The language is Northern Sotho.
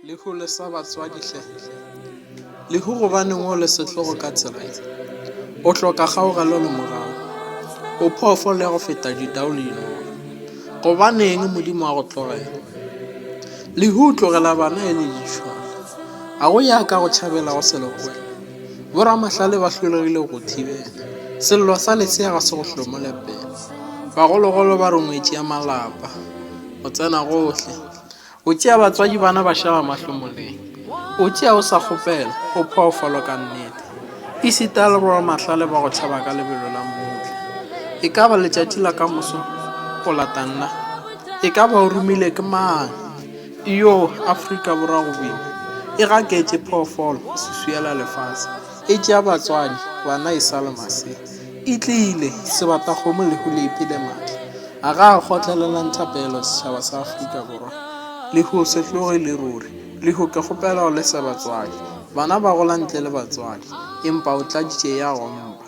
le ho le sa batswadi hle le ho gobaneng o le setlogo ka tsela e o hloka kgaogelo le morao o phoofolo ya go feta ditao le dinoro gobaneng modimo wa go tlogela le ho tlogela bana e le ditšhwana a go ya ka go tšhabela go selokwe boramahlale ba hlolegile go thibela sello sa lesea ga se go hlomo lepela bagologolo ba rongwetši ya malapa go tsena gohle o tšea batswadi bana ba šala mahlomoleng o tšea o sa kgopela o phoofolo ka nnete isita le boramahlale ba go tšhaba ka lebelo la mmutle e ka ba letšatši la ka moso go lata nna e ka ba o rumile ke mang iyo Afrika Borwa go boima e gaketše phoofolo sesuela lefase e tšea batswadi bana e sa le mase e tlile sebata kgomo le ho le ipile maatla a ga a kgotlelela nthapelo setšhaba sa Afrika Borwa le ho se tloge le ruri le ho ke kgopela go lesa batswadi bana ba gola ntle le batswadi empa o tladitše ya gompa